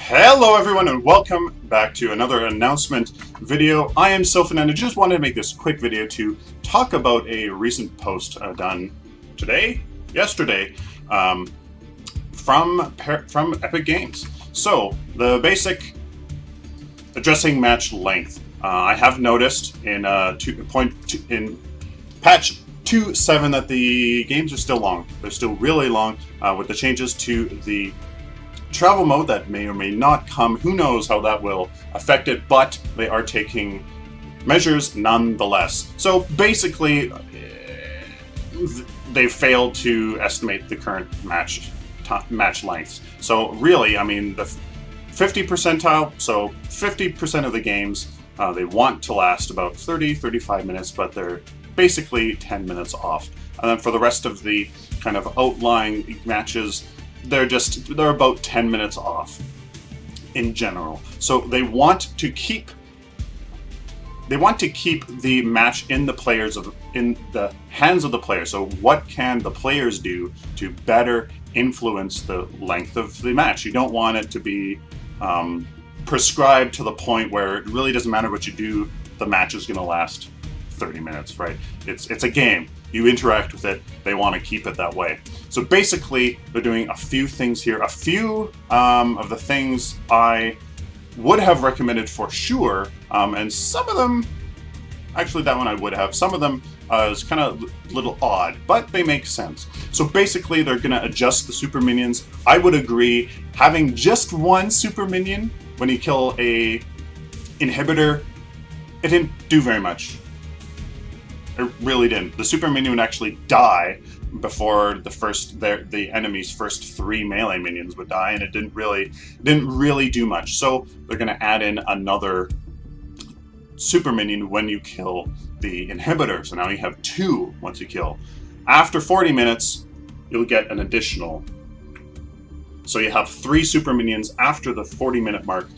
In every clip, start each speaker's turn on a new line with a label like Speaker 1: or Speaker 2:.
Speaker 1: Hello everyone and welcome back to another announcement video. I am Sophin and I just wanted to make this quick video to talk about a recent post done yesterday, from Epic Games. So the basic addressing match length. I have noticed in patch 2.7 that the games are still long. They're still really long with the changes to the travel mode that may or may not come. Who knows how that will affect it, but they are taking measures nonetheless. So basically, they failed to estimate the current match lengths. So really, I mean, the 50 percentile, so 50% of the games, they want to last about 30-35 minutes, but they're basically 10 minutes off. And then for the rest of the kind of outlying matches, they're about 10 minutes off in general. So they want to keep the match in the hands of the players. So what can the players do to better influence the length of the match? You don't want it to be prescribed to the point where it really doesn't matter what you do, the match is going to last 30 minutes, right? It's a game. You interact with it. They want to keep it that way. So basically, they're doing a few things here. A few of the things I would have recommended for sure, and some of them, actually that one I would have. Some of them is kind of a little odd, but they make sense. So basically, they're going to adjust the super minions. I would agree, having just one super minion when you kill a inhibitor, it didn't do very much. It really didn't. The super minion would actually die before the enemy's first 3 melee minions would die, and it didn't really do much. So they're going to add in another super minion when you kill the inhibitor. So now you have 2 once you kill. After 40 minutes, you'll get an additional. So you have 3 super minions after the 40-minute mark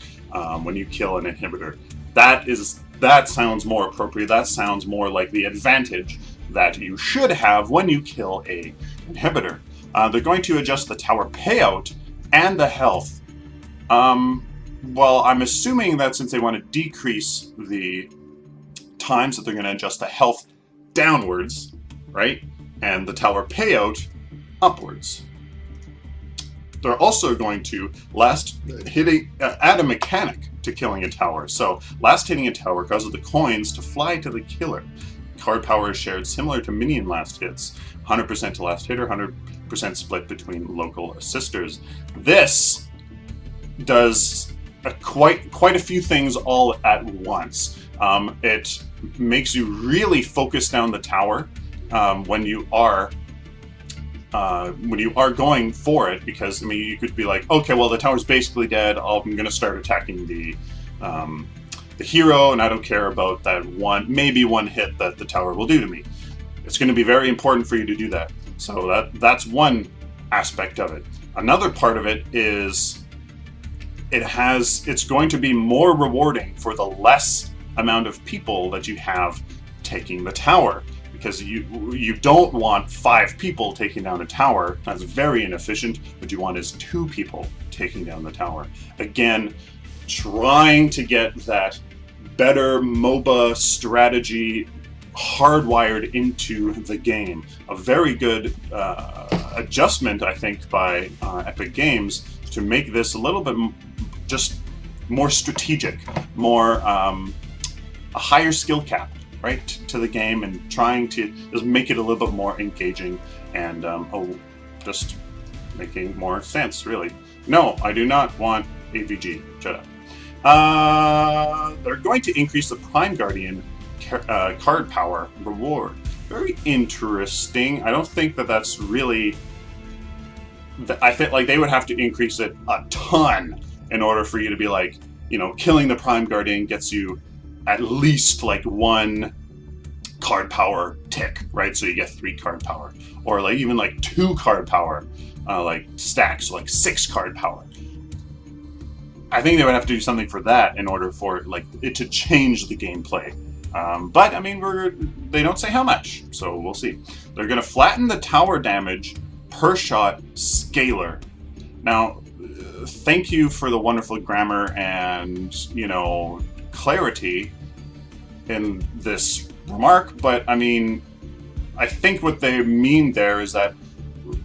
Speaker 1: when you kill an inhibitor. That sounds more appropriate. That sounds more like the advantage that you should have when you kill a inhibitor. They're going to adjust the tower payout and the health. Well, I'm assuming that since they want to decrease the times, that they're going to adjust the health downwards, right? And the tower payout upwards. They're also going to add a mechanic to killing a tower. So last hitting a tower causes the coins to fly to the killer. Card power is shared similar to minion last hits. 100% to last hitter, 100% split between local assisters. This does quite a few things all at once. It makes you really focus down the tower when you are going for it, because I mean, you could be like, okay, well, the tower's basically dead. I'm going to start attacking the hero, and I don't care about that maybe one hit that the tower will do to me. It's going to be very important for you to do that. So that's one aspect of it. Another part of it is it's going to be more rewarding for the less amount of people that you have taking the tower. Because you don't want 5 people taking down a tower. That's very inefficient. What you want is 2 people taking down the tower. Again, trying to get that better MOBA strategy hardwired into the game. A very good adjustment, I think, by Epic Games to make this a little bit just more strategic, more a higher skill cap, right, to the game, and trying to just make it a little bit more engaging and just making more sense, really. No, I do not want AVG. Shut up. They're going to increase the Prime Guardian card power reward. Very interesting. I don't think that's really. I think like they would have to increase it a ton in order for you to be like, killing the Prime Guardian gets you at least like 1 card power tick, right? So you get 3 card power, or like even like 2 card power, like stacks, so like 6 card power. I think they would have to do something for that in order for it to change the gameplay. But I mean, they don't say how much, so we'll see. They're going to flatten the tower damage per shot scalar. Now, thank you for the wonderful grammar and, you know, clarity in this remark, but I mean, I think what they mean there is that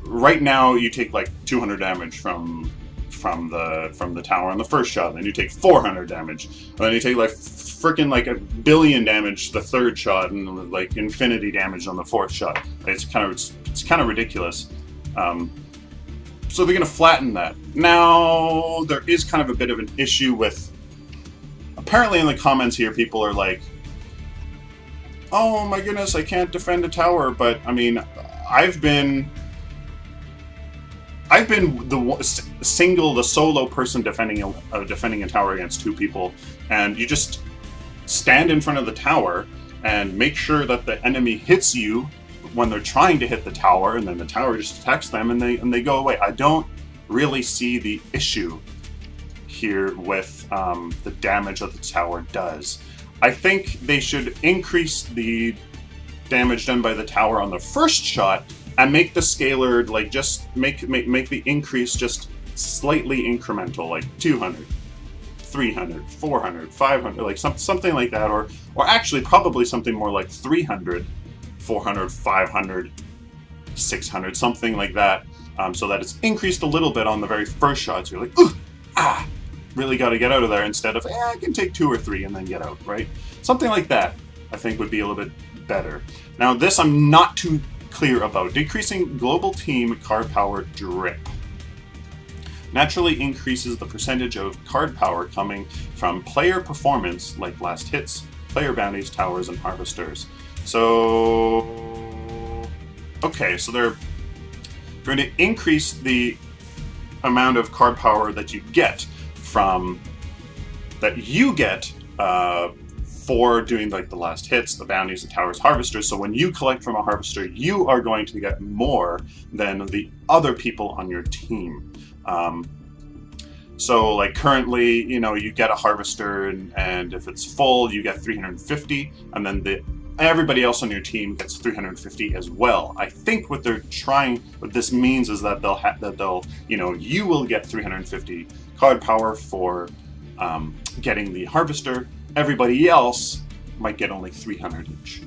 Speaker 1: right now you take like 200 damage from the tower on the first shot, and then you take 400 damage, and then you take like freaking like 1 billion damage the third shot, and like infinity damage on the fourth shot. It's kind of ridiculous. So they're going to flatten that. Now there is kind of a bit of an issue with. Apparently, in the comments here, people are like, "Oh my goodness, I can't defend a tower." But I mean, I've been the solo person defending a tower against two people, and you just stand in front of the tower and make sure that the enemy hits you when they're trying to hit the tower, and then the tower just attacks them and they go away. I don't really see the issue here with the damage that the tower does. I think they should increase the damage done by the tower on the first shot and make the scalar, like, just make the increase just slightly incremental, like 200, 300, 400, 500, like something like that, or actually probably something more like 300, 400, 500, 600, something like that, so that it's increased a little bit on the very first shot. So you're like, ooh, ah, really got to get out of there, instead of, I can take 2 or 3 and then get out, right? Something like that, I think, would be a little bit better. Now, this I'm not too clear about. Decreasing global team card power drip naturally increases the percentage of card power coming from player performance, like last hits, player bounties, towers, and harvesters. So, okay, so they're going to increase the amount of card power that you get for doing like the last hits, the bounties, the towers, harvesters. So when you collect from a harvester, you are going to get more than the other people on your team. So like currently, you know, you get a harvester, and if it's full, you get 350, and then everybody else on your team gets 350 as well. I think what this means is that you will get 350 card power for getting the harvester. Everybody else might get only 300 each.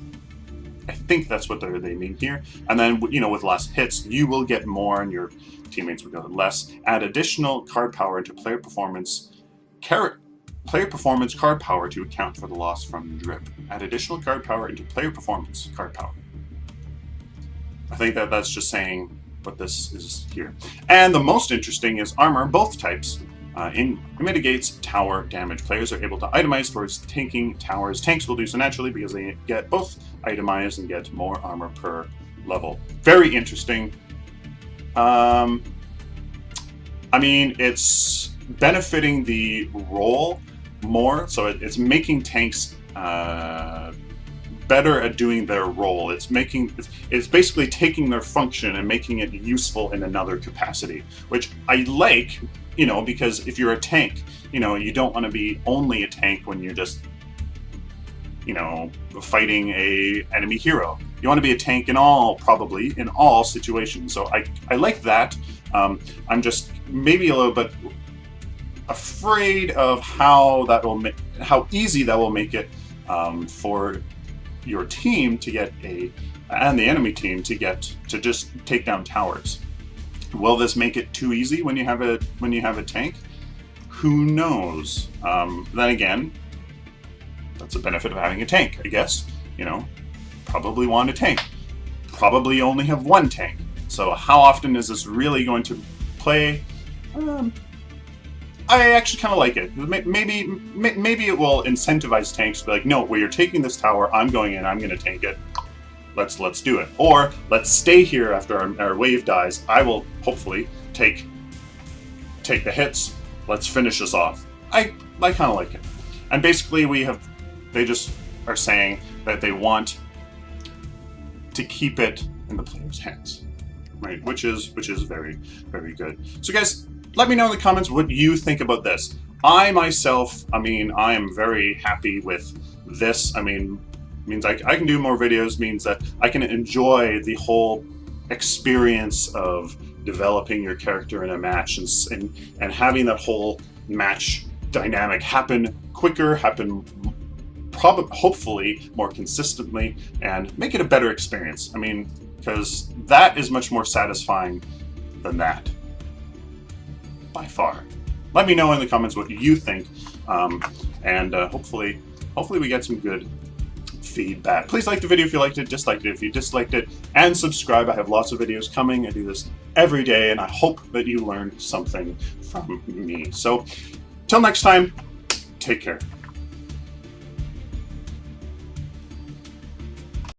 Speaker 1: I think that's what they mean here. And then, you know, with last hits, you will get more and your teammates will get less. Add additional card power into player performance card power to account for the loss from drip. Add additional card power into player performance card power. I think that's just saying what this is here. And the most interesting is armor both types. It mitigates tower damage. Players are able to itemize towards tanking towers. Tanks will do so naturally because they get both itemized and get more armor per level. Very interesting. I mean, it's benefiting the role more, so it's making tanks better at doing their role. It's basically taking their function and making it useful in another capacity, which I like. You know, because if you're a tank, you know, you don't want to be only a tank when you're just, you know, fighting a enemy hero. You want to be a tank probably in all situations. So I like that. I'm just maybe a little bit afraid of how easy that will make it for your team to get and the enemy team to just take down towers. Will this make it too easy when you have a tank? Who knows? Then again, that's a benefit of having a tank, I guess. You know, probably want a tank. Probably only have one tank. So how often is this really going to play? I actually kind of like it. Maybe it will incentivize tanks to be like, no, well, you're taking this tower, I'm going in, I'm going to tank it. Let's do it. Or let's stay here after our wave dies. I will hopefully take the hits. Let's finish this off. I kind of like it. And basically they just are saying that they want to keep it in the player's hands, right? Which is very, very good. So guys, let me know in the comments what you think about this. I myself, I am very happy with this. Means I can do more videos, means that I can enjoy the whole experience of developing your character in a match and having that whole match dynamic happen quicker, happen hopefully more consistently, and make it a better experience. I mean, because that is much more satisfying than that, by far. Let me know in the comments what you think, and hopefully we get some good feedback. Please like the video if you liked it, dislike it if you disliked it, and subscribe. I have lots of videos coming. I do this every day, and I hope that you learned something from me. So, till next time, take care.